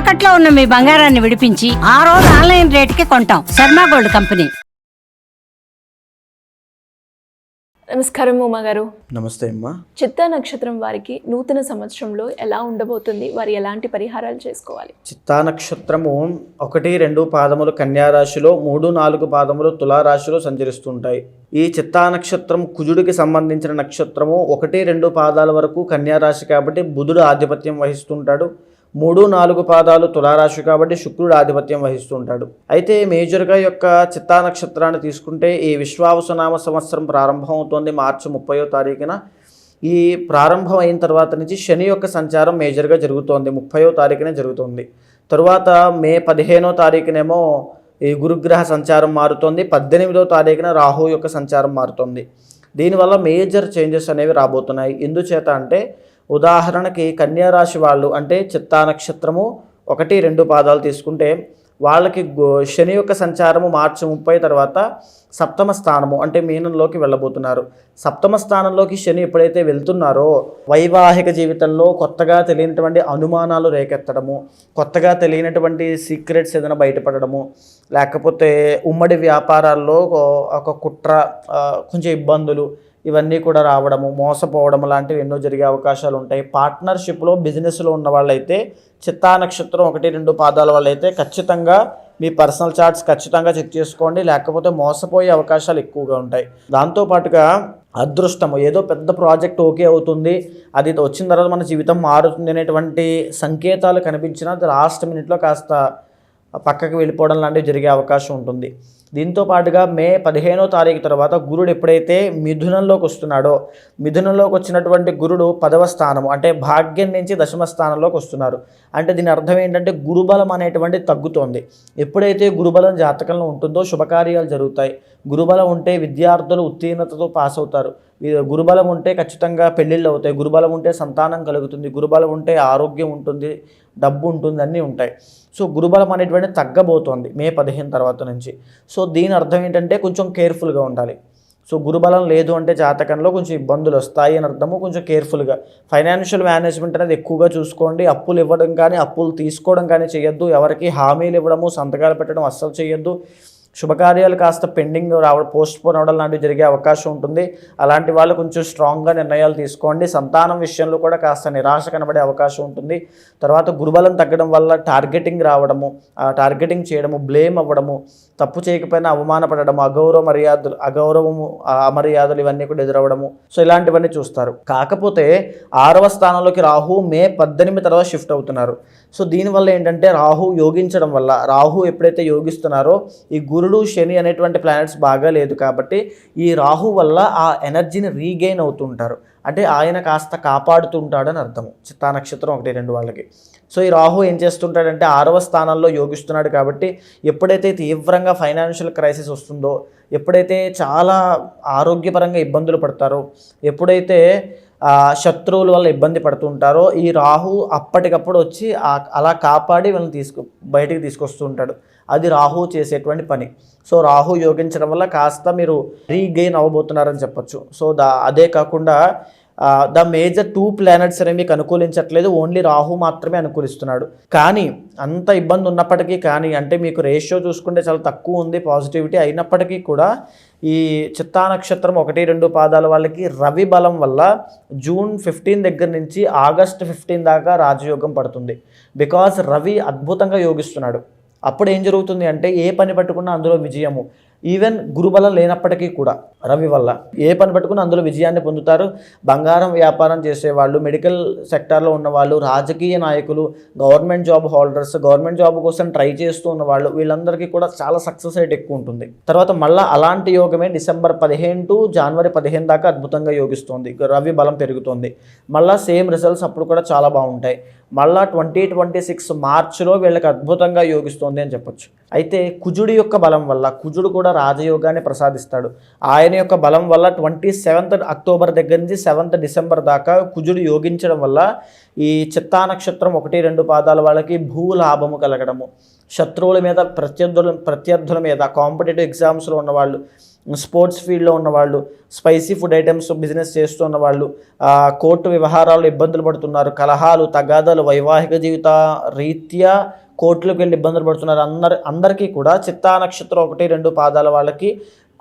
తాకట్లో ఉన్న మీ బంగారాన్ని విడిపించి ఆ రోజు ఆన్లైన్ రేటుకి కొంటాం. Sharma gold company. నమస్కారం ఉమా గారు. నమస్తే అమ్మా. చిత్తా నక్షత్రం వారికి నూతన సంవత్సరంలో ఎలా ఉండబోతుంది? వారు ఎలాంటి పరిహారాలు చేసుకోవాలి? చిత్తా నక్షత్రము 1-2 పాదములు కన్యా రాశిలో, 3-4 పాదములు తులారాశిలో సంచరిస్తుంటాయి. ఈ చిత్తా నక్షత్రం కుజుడికి సంబంధించిన నక్షత్రము. 1-2 పాదాల వరకు కన్యా రాశి కాబట్టి బుధుడు ఆధిపత్యం వహిస్తుంటాడు. 3-4 పాదాలు తులారాశి కాబట్టి శుక్రుడు ఆధిపత్యం వహిస్తుంటాడు. అయితే మేజర్గా యొక్క చిత్తా నక్షత్రాన్ని తీసుకుంటే ఈ విశ్వావసునామ సంవత్సరం ప్రారంభం అవుతోంది మార్చి 30వ తారీఖున. ఈ ప్రారంభం అయిన తర్వాత నుంచి శని యొక్క సంచారం మేజర్గా జరుగుతోంది. 30వ తారీఖునే జరుగుతుంది. తరువాత మే 15వ తారీఖునేమో ఈ గురుగ్రహ సంచారం మారుతోంది. 18వ తారీఖున రాహు యొక్క సంచారం మారుతోంది. దీనివల్ల మేజర్ చేంజెస్ అనేవి రాబోతున్నాయి. ఎందుచేత అంటే ఉదాహరణకి కన్యా రాశి వాళ్ళు అంటే చిత్తా నక్షత్రము 1-2 పాదాలు తీసుకుంటే వాళ్ళకి శని యొక్క సంచారము మార్చి 30 తర్వాత సప్తమ స్థానము అంటే మీనంలోకి వెళ్ళబోతున్నారు. సప్తమ స్థానంలోకి శని ఎప్పుడైతే వెళ్తున్నారో వైవాహిక జీవితంలో కొత్తగా తెలియనటువంటి అనుమానాలు రేకెత్తడము, కొత్తగా తెలియనటువంటి సీక్రెట్స్ ఏదైనా బయటపడము, లేకపోతే ఉమ్మడి వ్యాపారాల్లో ఒక కుట్ర, కొంచెం ఇబ్బందులు ఇవన్నీ కూడా రావడము, మోసపోవడం లాంటివి ఎన్నో జరిగే అవకాశాలు ఉంటాయి. పార్ట్నర్షిప్లో బిజినెస్లో ఉన్న వాళ్ళైతే చిత్తా నక్షత్రం 1-2 పాదాల వాళ్ళైతే ఖచ్చితంగా మీ పర్సనల్ చార్ట్స్ ఖచ్చితంగా చెక్ చేసుకోండి, లేకపోతే మోసపోయే అవకాశాలు ఎక్కువగా ఉంటాయి. దాంతోపాటుగా అదృష్టము, ఏదో పెద్ద ప్రాజెక్ట్ ఓకే అవుతుంది, అది వచ్చిన తర్వాత మన జీవితం మారుతుంది అనేటువంటి సంకేతాలు కనిపించినా లాస్ట్ మినిట్లో కాస్త పక్కకి వెళ్ళిపోవడం లాంటివి జరిగే అవకాశం ఉంటుంది. దీంతో పాటుగా మే 15వ తారీఖు తర్వాత గురుడు ఎప్పుడైతే మిథునంలోకి వస్తున్నాడో, మిథునంలోకి వచ్చినటువంటి గురుడు 10వ స్థానము అంటే భాగ్యం నుంచి 10వ స్థానంలోకి వస్తున్నారు. అంటే దీని అర్థం ఏంటంటే గురుబలం అనేటువంటి తగ్గుతోంది. ఎప్పుడైతే గురుబలం జాతకంలో ఉంటుందో శుభకార్యాలు జరుగుతాయి. గురుబలం ఉంటే విద్యార్థులు ఉత్తీర్ణతతో పాస్ అవుతారు. గురుబలం ఉంటే ఖచ్చితంగా పెళ్ళిళ్ళు అవుతాయి. గురుబలం ఉంటే సంతానం కలుగుతుంది. గురుబలం ఉంటే ఆరోగ్యం ఉంటుంది, డబ్బు ఉంటుంది, అన్నీ ఉంటాయి. సో గురుబలం అనేటువంటి తగ్గబోతోంది మే 15 తర్వాత నుంచి. సో దీని అర్థం ఏంటంటే కొంచెం కేర్ఫుల్గా ఉండాలి. సో గురుబలం లేదు అంటే జాతకంలో కొంచెం ఇబ్బందులు వస్తాయి అని అర్థము. కొంచెం కేర్ఫుల్గా ఫైనాన్షియల్ మేనేజ్మెంట్ అనేది ఎక్కువగా చూసుకోండి. అప్పులు ఇవ్వడం కానీ అప్పులు తీసుకోవడం కానీ చేయొద్దు. ఎవరికి హామీలు ఇవ్వడము, సంతకాలు పెట్టడం అస్సలు చేయొద్దు. శుభకార్యాలు కాస్త పెండింగ్ పోస్ట్పోన్ అవ్వడం లాంటివి జరిగే అవకాశం ఉంటుంది. అలాంటి వాళ్ళు కొంచెం స్ట్రాంగ్గా నిర్ణయాలు తీసుకోండి. సంతానం విషయంలో కూడా కాస్త నిరాశ కనబడే అవకాశం ఉంటుంది. తర్వాత గురుబలం తగ్గడం వల్ల టార్గెటింగ్ రావడము, టార్గెటింగ్ చేయడము, బ్లేమ్ అవ్వడము, తప్పు చేయకపోయినా అవమానపడము, అగౌరవము, అమర్యాదలు ఇవన్నీ కూడా ఎదురవ్వడము. సో ఇలాంటివన్నీ చూస్తారు. కాకపోతే 6వ స్థానంలోకి రాహు మే 18 తర్వాత షిఫ్ట్ అవుతున్నారు. సో దీనివల్ల ఏంటంటే రాహు యోగించడం వల్ల, రాహు ఎప్పుడైతే యోగిస్తున్నారో ఈ గురుడు శని అనేటువంటి ప్లానెట్స్ బాగా లేదు కాబట్టి ఈ రాహు వల్ల ఆ ఎనర్జీని రీగెయిన్ అవుతుంటారు. అంటే ఆయన కాస్త కాపాడుతుంటాడని అర్థము చిత్తా నక్షత్రం 1-2 వాళ్ళకి. సో ఈ రాహు ఏం చేస్తుంటాడంటే 6వ స్థానంలో యోగిస్తున్నాడు కాబట్టి ఎప్పుడైతే తీవ్రంగా ఫైనాన్షియల్ క్రైసిస్ వస్తుందో, ఎప్పుడైతే చాలా ఆరోగ్యపరంగా ఇబ్బందులు పడతారో, ఎప్పుడైతే శత్రువుల వల్ల ఇబ్బంది పడుతుంటారో ఈ రాహు అప్పటికప్పుడు వచ్చి అలా కాపాడి వీళ్ళని బయటికి తీసుకొస్తూ ఉంటాడు. అది రాహు చేసేటువంటి పని. సో రాహు యోగించడం వల్ల కాస్త మీరు రీగెయిన్ అవ్వబోతున్నారని చెప్పొచ్చు. సో అదే కాకుండా ద మేజర్ 2 ప్లానెట్స్ అనేవి మీకు అనుకూలించట్లేదు. ఓన్లీ రాహు మాత్రమే అనుకూలిస్తున్నాడు. కానీ అంత ఇబ్బంది ఉన్నప్పటికీ కానీ, అంటే మీకు రేషియో చూసుకుంటే చాలా తక్కువ ఉంది పాజిటివిటీ అయినప్పటికీ కూడా ఈ చిత్తా నక్షత్రం 1-2 పాదాల వాళ్ళకి రవి బలం వల్ల జూన్ 15 దగ్గర నుంచి ఆగస్ట్ 15 దాకా రాజయోగం పడుతుంది. బికాజ్ రవి అద్భుతంగా యోగిస్తున్నాడు. అప్పుడు ఏం జరుగుతుంది అంటే ఏ పని పట్టుకున్నా అందులో విజయము. ఈవెన్ గురుబలం లేనప్పటికీ కూడా రవి వల్ల ఏ పని పట్టుకుని అందులో విజయాన్ని పొందుతారు. బంగారం వ్యాపారం చేసేవాళ్ళు, మెడికల్ సెక్టార్లో ఉన్నవాళ్ళు, రాజకీయ నాయకులు, government job holders, government job కోసం ట్రై చేస్తూ ఉన్నవాళ్ళు, వీళ్ళందరికీ కూడా చాలా సక్సెస్ రేట్ ఎక్కువ ఉంటుంది. తర్వాత మళ్ళీ అలాంటి యోగమే డిసెంబర్ 15 టు జనవరి 15 దాకా అద్భుతంగా యోగిస్తుంది. రవి బలం పెరుగుతుంది. మళ్ళీ సేమ్ రిజల్ట్స్ అప్పుడు కూడా చాలా బాగుంటాయి. మళ్ళీ 2026 మార్చిలో వీళ్ళకి అద్భుతంగా యోగిస్తుంది అని చెప్పొచ్చు. అయితే కుజుడి యొక్క బలం వల్ల, కుజుడు కూడా రాజయోగాన్ని ప్రసాదిస్తాడు. ఆయన యొక్క బలం వల్ల 27th అక్టోబర్ దగ్గర నుంచి 7th డిసెంబర్ దాకా కుజుడు యోగించడం వల్ల ఈ చిత్తా నక్షత్రం 1-2 పాదాల వాళ్ళకి భూలాభము కలగడము, శత్రువుల మీద ప్రత్యర్థుల మీద, కాంపిటేటివ్ ఎగ్జామ్స్లో ఉన్నవాళ్ళు, స్పోర్ట్స్ ఫీల్డ్లో ఉన్నవాళ్ళు, స్పైసీ ఫుడ్ ఐటమ్స్ బిజినెస్ చేస్తున్న వాళ్ళు, కోర్టు వ్యవహారాలు ఇబ్బందులు పడుతున్నారు, కలహాలు, తగాదాలు, వైవాహిక జీవిత రీత్యా కోర్టులకు వెళ్ళి ఇబ్బందులు పడుతున్నారు, అందరికీ కూడా చిత్తా నక్షత్రం 1-2 పాదాల వాళ్ళకి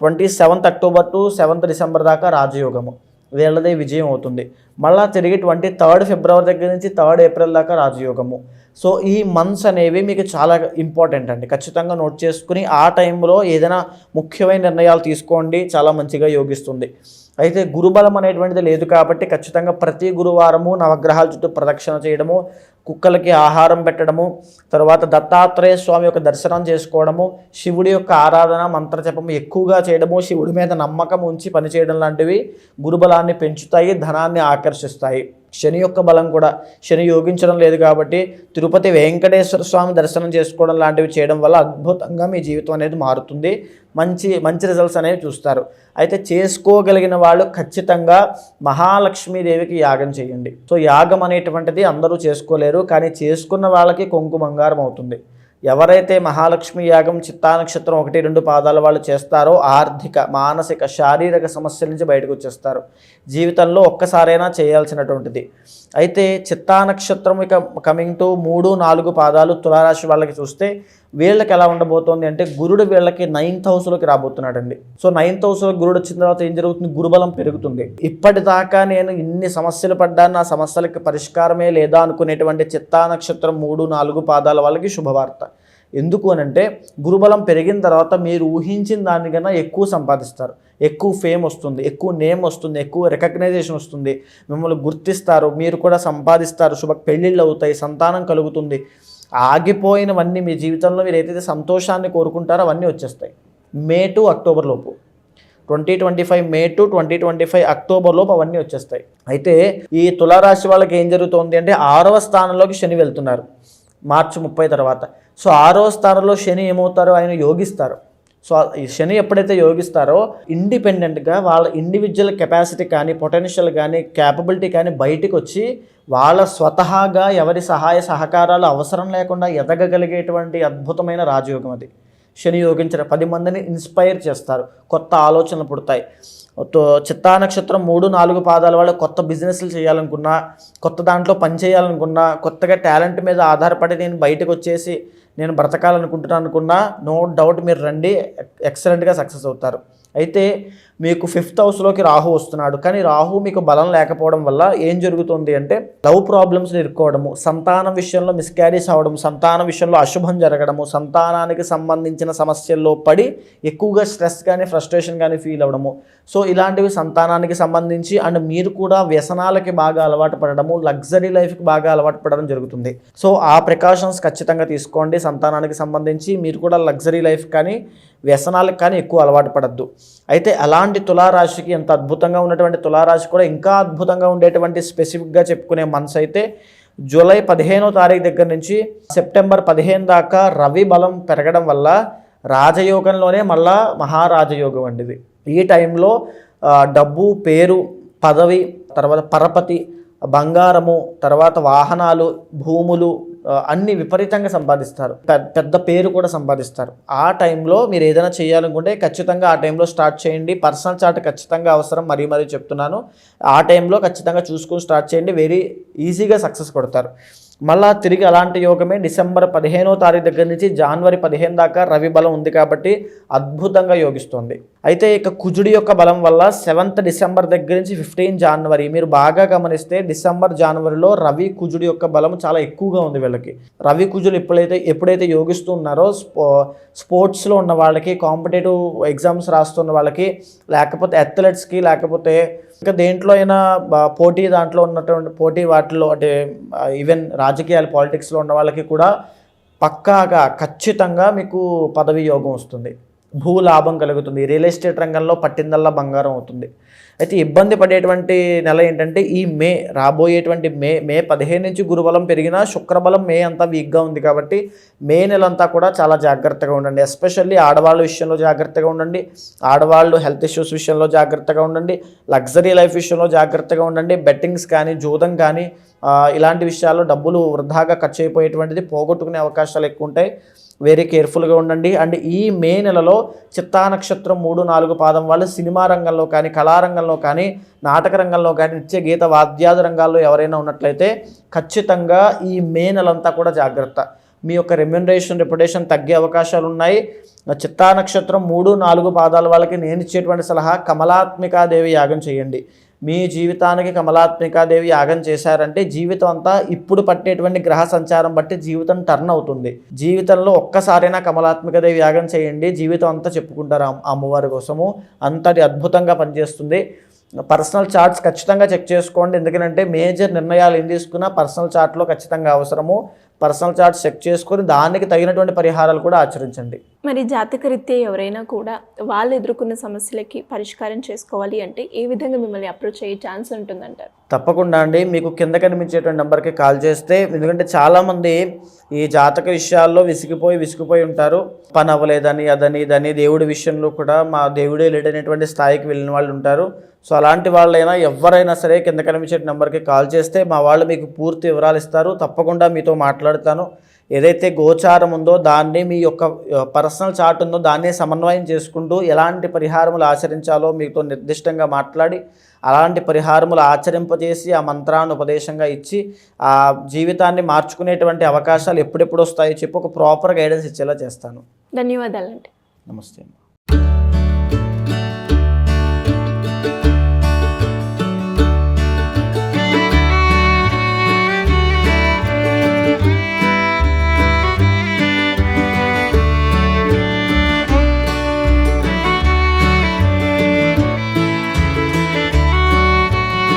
27th October to 7th December దాకా రాజయోగము, వీళ్ళదే విజయం అవుతుంది. మళ్ళీ తిరిగి 23rd ఫిబ్రవరి దగ్గర నుంచి 3rd ఏప్రిల్ దాకా రాజయోగము. సో ఈ మంత్స్ అనేవి మీకు చాలా ఇంపార్టెంట్ అండి, ఖచ్చితంగా నోట్ చేసుకుని ఆ టైంలో ఏదైనా ముఖ్యమైన నిర్ణయాలు తీసుకోండి, చాలా మంచిగా యోగిస్తుంది. అయితే గురుబలం అనేటువంటిది లేదు కాబట్టి ఖచ్చితంగా ప్రతి గురువారము నవగ్రహాల చుట్టూ ప్రదక్షిణ చేయడము, కుక్కలకి ఆహారం పెట్టడము, తర్వాత దత్తాత్రేయ స్వామి యొక్క దర్శనం చేసుకోవడము, శివుడి యొక్క ఆరాధన మంత్రజపము ఎక్కువగా చేయడము, శివుడి మీద నమ్మకం ఉంచి పనిచేయడం లాంటివి గురుబలాన్ని పెంచుతాయి, ధనాన్ని ఆకర్షిస్తాయి. శని యొక్క బలం కూడా, శని యోగించడం లేదు కాబట్టి తిరుపతి వెంకటేశ్వర స్వామి దర్శనం చేసుకోవడం లాంటివి చేయడం వల్ల అద్భుతంగా మీ జీవితం అనేది మారుతుంది, మంచి రిజల్ట్స్ అనేవి చూస్తారు. అయితే చేసుకోగలిగిన వాళ్ళు ఖచ్చితంగా మహాలక్ష్మీదేవికి యాగం చేయండి. సో యాగం అనేటువంటిది అందరూ చేసుకోలేరు, కానీ చేసుకున్న వాళ్ళకి కొంగు బంగారం అవుతుంది. ఎవరైతే మహాలక్ష్మి యాగం చిత్తా నక్షత్రం 1-2 పాదాల వాళ్ళు చేస్తారో ఆర్థిక, మానసిక, శారీరక సమస్యల నుంచి బయటకు వచ్చేస్తారు. జీవితంలో ఒక్కసారైనా చేయాల్సినటువంటిది. అయితే చిత్తా నక్షత్రం ఇక కమింగ్ టు 3-4 పాదాలు తులారాశి వాళ్ళకి చూస్తే వీళ్ళకి ఎలా ఉండబోతోంది అంటే గురుడు వీళ్ళకి 9th హౌస్లోకి రాబోతున్నాడండి. సో 9th హౌస్లో గురుడు వచ్చిన తర్వాత ఏం జరుగుతుంది, గురుబలం పెరుగుతుంది. ఇప్పటిదాకా నేను ఇన్ని సమస్యలు పడ్డాను, నా సమస్యలకి పరిష్కారమే లేదా అనుకునేటువంటి చిత్తా నక్షత్రం 3-4 పాదాల వాళ్ళకి శుభవార్త. ఎందుకు అనంటే గురుబలం పెరిగిన తర్వాత మీరు ఊహించిన దానికన్నా ఎక్కువ సంపాదిస్తారు, ఎక్కువ ఫేమ్ వస్తుంది, ఎక్కువ నేమ్ వస్తుంది, ఎక్కువ రికగ్నైజేషన్ వస్తుంది, మిమ్మల్ని గుర్తిస్తారు, మీరు కూడా సంపాదిస్తారు, శుభ పెళ్ళిళ్ళు అవుతాయి, సంతానం కలుగుతుంది. ఆగిపోయినవన్నీ మీ జీవితంలో మీరు ఏదైతే సంతోషాన్ని కోరుకుంటారో అవన్నీ వచ్చేస్తాయి. మే టు అక్టోబర్ లోపు, 2025 మే టు 2025 అక్టోబర్ లోపు అవన్నీ వచ్చేస్తాయి. అయితే ఈ తులారాశి వాళ్ళకి ఏం జరుగుతోంది అంటే 6వ స్థానంలోకి శని వెళ్తున్నారు మార్చి 30 తర్వాత. సో 6వ స్థానంలో శని ఏమవుతారో ఆయన యోగిస్తారు. సో ఈ శని ఎప్పుడైతే యోగిస్తారో ఇండిపెండెంట్గా వాళ్ళ ఇండివిజువల్ కెపాసిటీ కానీ, పొటెన్షియల్ కానీ, క్యాపబిలిటీ కానీ బయటకు వచ్చి వాళ్ళ స్వతహాగా ఎవరి సహాయ సహకారాలు అవసరం లేకుండా ఎదగగలిగేటువంటి అద్భుతమైన రాజయోగం అది. శని యోగించిన 10 మందిని ఇన్స్పైర్ చేస్తారు, కొత్త ఆలోచనలు పుడతాయి. చిత్తా నక్షత్రం 3-4 పాదాల వాళ్ళు కొత్త బిజినెస్లు చేయాలనుకున్నా, కొత్త దాంట్లో పని చేయాలనుకున్నా, కొత్తగా టాలెంట్ మీద ఆధారపడి నేను బయటకు వచ్చేసి నేను బ్రతకాలనుకుంటున్నాను అనుకున్నా, నో డౌట్ మీరు రండి, ఎక్సలెంట్గా సక్సెస్ అవుతారు. అయితే మీకు 5th హౌస్లోకి రాహు వస్తున్నాడు, కానీ రాహు మీకు బలం లేకపోవడం వల్ల ఏం జరుగుతుంది అంటే లవ్ ప్రాబ్లమ్స్ ఇరుక్కోవడము, సంతానం విషయంలో మిస్క్యారీస్ అవ్వడం, సంతానం విషయంలో అశుభం జరగడము, సంతానానికి సంబంధించిన సమస్యల్లో పడి ఎక్కువగా స్ట్రెస్ కానీ ఫ్రస్ట్రేషన్ కానీ ఫీల్ అవ్వడము. సో ఇలాంటివి సంతానానికి సంబంధించి అండ్ మీరు కూడా వ్యసనాలకి బాగా అలవాటు పడడము, లగ్జరీ లైఫ్కి బాగా అలవాటు పడడం జరుగుతుంది. సో ఆ ప్రికాషన్స్ ఖచ్చితంగా తీసుకోండి. సంతానానికి సంబంధించి మీరు కూడా లగ్జరీ లైఫ్ కానీ వ్యసనాలకు కానీ ఎక్కువ అలవాటు పడద్దు. అయితే అలాంటి తులారాశికి ఎంత అద్భుతంగా ఉన్నటువంటి తులారాశి కూడా ఇంకా అద్భుతంగా ఉండేటువంటి స్పెసిఫిక్గా చెప్పుకునే మంత్స్ అయితే జూలై 15వ తారీఖు దగ్గర నుంచి సెప్టెంబర్ 15 దాకా రవి బలం పెరగడం వల్ల రాజయోగంలోనే మళ్ళా మహారాజయోగం అండి ఇది. ఈ టైంలో డబ్బు, పేరు, పదవి, తర్వాత పరపతి, బంగారము, తర్వాత వాహనాలు, భూములు అన్నీ విపరీతంగా సంపాదిస్తారు, పెద్ద పేరు కూడా సంపాదిస్తారు. ఆ టైంలో మీరు ఏదైనా చేయాలనుకుంటే ఖచ్చితంగా ఆ టైంలో స్టార్ట్ చేయండి. పర్సనల్ చార్ట్ ఖచ్చితంగా అవసరం, మరీ చెప్తున్నాను. ఆ టైంలో ఖచ్చితంగా చూసుకొని స్టార్ట్ చేయండి, వెరీ ఈజీగా సక్సెస్ కొడతారు. మళ్ళా తిరిగి అలాంటి యోగమే డిసెంబర్ 15వ తారీఖు దగ్గర నుంచి జనవరి 15 దాకా రవి బలం ఉంది కాబట్టి అద్భుతంగా యోగిస్తుంది. అయితే ఇక కుజుడి యొక్క బలం వల్ల 7th డిసెంబర్ దగ్గర నుంచి 15 జనవరి మీరు బాగా గమనిస్తే డిసెంబర్ జనవరిలో రవి కుజుడి యొక్క బలం చాలా ఎక్కువగా ఉంది వీళ్ళకి. రవి కుజులు ఎప్పుడైతే యోగిస్తూ ఉన్నారో స్పోర్ట్స్లో ఉన్న వాళ్ళకి, కాంపిటేటివ్ ఎగ్జామ్స్ రాస్తున్న వాళ్ళకి, లేకపోతే అథ్లెట్స్కి, లేకపోతే ఇంకా దేంట్లో అయినా దాంట్లో ఉన్నటువంటి పోటీ వాటిలో అంటే ఈవెన్ రాజకీయాలు, పాలిటిక్స్లో ఉన్న వాళ్ళకి కూడా పక్కాగా ఖచ్చితంగా మీకు పదవి యోగం వస్తుంది, భూ లాభం కలుగుతుంది, రియల్ ఎస్టేట్ రంగంలో పట్టిందల్లా బంగారం అవుతుంది. అయితే ఇబ్బంది పడేటువంటి నెల ఏంటంటే ఈ రాబోయేటువంటి మే 15 నుంచి గురుబలం పెరిగినా శుక్రబలం మే అంతా వీక్గా ఉంది కాబట్టి మే నెలంతా కూడా చాలా జాగ్రత్తగా ఉండండి. ఎస్పెషల్లీ ఆడవాళ్ళ విషయంలో జాగ్రత్తగా ఉండండి, ఆడవాళ్ళు హెల్త్ ఇష్యూస్ విషయంలో జాగ్రత్తగా ఉండండి, లగ్జరీ లైఫ్ విషయంలో జాగ్రత్తగా ఉండండి. బెట్టింగ్స్ కానీ, జూదం కానీ, ఇలాంటి విషయాల్లో డబ్బులు వృధాగా ఖర్చు అయిపోయేటువంటిది, పోగొట్టుకునే అవకాశాలు ఎక్కువ ఉంటాయి. వెరీ కేర్ఫుల్గా ఉండండి. అండ్ ఈ మే నెలలో చిత్తా నక్షత్రం 3, 4 పాదం వాళ్ళు సినిమా రంగంలో కానీ, కళారంగంలో కానీ, నాటక రంగంలో కానీ, నృత్య గీత వాద్యాది రంగాల్లో ఎవరైనా ఉన్నట్లయితే ఖచ్చితంగా ఈ మే నెలంతా కూడా జాగ్రత్త. మీ యొక్క రెమ్యునరేషన్ తగ్గే అవకాశాలు ఉన్నాయి. చిత్తా నక్షత్రం 3, 4 పాదాల వాళ్ళకి నేను ఇచ్చేటువంటి సలహా, కమలాత్మికాదేవి యాగం చేయండి. మీ జీవితానికి కమలాత్మికాదేవి యాగం చేశారంటే జీవితం అంతా ఇప్పుడు పట్టేటువంటి గ్రహ సంచారం బట్టి జీవితం టర్న్ అవుతుంది. జీవితంలో ఒక్కసారైనా కమలాత్మికాదేవి యాగం చేయండి, జీవితం అంతా చెప్పుకుంటారు అమ్మవారి కోసము. అంతటి అద్భుతంగా పనిచేస్తుంది. పర్సనల్ చార్ట్స్ ఖచ్చితంగా చెక్ చేసుకోండి. ఎందుకంటే మేజర్ నిర్ణయాలు ఏం తీసుకున్నా పర్సనల్ చార్ట్లో ఖచ్చితంగా అవసరము. పర్సనల్ చార్ట్స్ చెక్ చేసుకొని దానికి తగినటువంటి పరిహారాలు కూడా ఆచరించండి. మరి జాతకరీత్యా ఎవరైనా కూడా వాళ్ళు ఎదుర్కొన్న సమస్యలకి పరిష్కారం చేసుకోవాలి అంటే ఏ విధంగా మిమ్మల్ని అప్రోచ్ అయ్యే ఛాన్స్ ఉంటుందంటారు? తప్పకుండా అండి, మీకు కింద కనిపించేటువంటి నెంబర్కి కాల్ చేస్తే, ఎందుకంటే చాలామంది ఈ జాతక విషయాల్లో విసిగిపోయి ఉంటారు. పని అవ్వలేదని, అదని, ఇదని, దేవుడి విషయంలో కూడా మా దేవుడే లేడనేటువంటి స్థాయికి వెళ్ళిన వాళ్ళు ఉంటారు. సో అలాంటి వాళ్ళైనా ఎవరైనా సరే కింద కనిపించే నెంబర్కి కాల్ చేస్తే మా వాళ్ళు మీకు పూర్తి వివరాలు ఇస్తారు. తప్పకుండా మీతో మాట్లాడతాను. ఏదైతే గోచారం ఉందో దాన్ని, మీ యొక్క పర్సనల్ చార్ట్ ఉందో దాన్ని సమన్వయం చేసుకుంటూ ఎలాంటి పరిహారములు ఆచరించాలో మీతో నిర్దిష్టంగా మాట్లాడి అలాంటి పరిహారములు ఆచరింపజేసి ఆ మంత్రాన్ని ఉపదేశంగా ఇచ్చి ఆ జీవితాన్ని మార్చుకునేటువంటి అవకాశాలు ఎప్పుడెప్పుడు వస్తాయో చెప్పి ఒక ప్రాపర్ గైడెన్స్ ఇచ్చేలా చేస్తాను. ధన్యవాదాలండి. నమస్తే.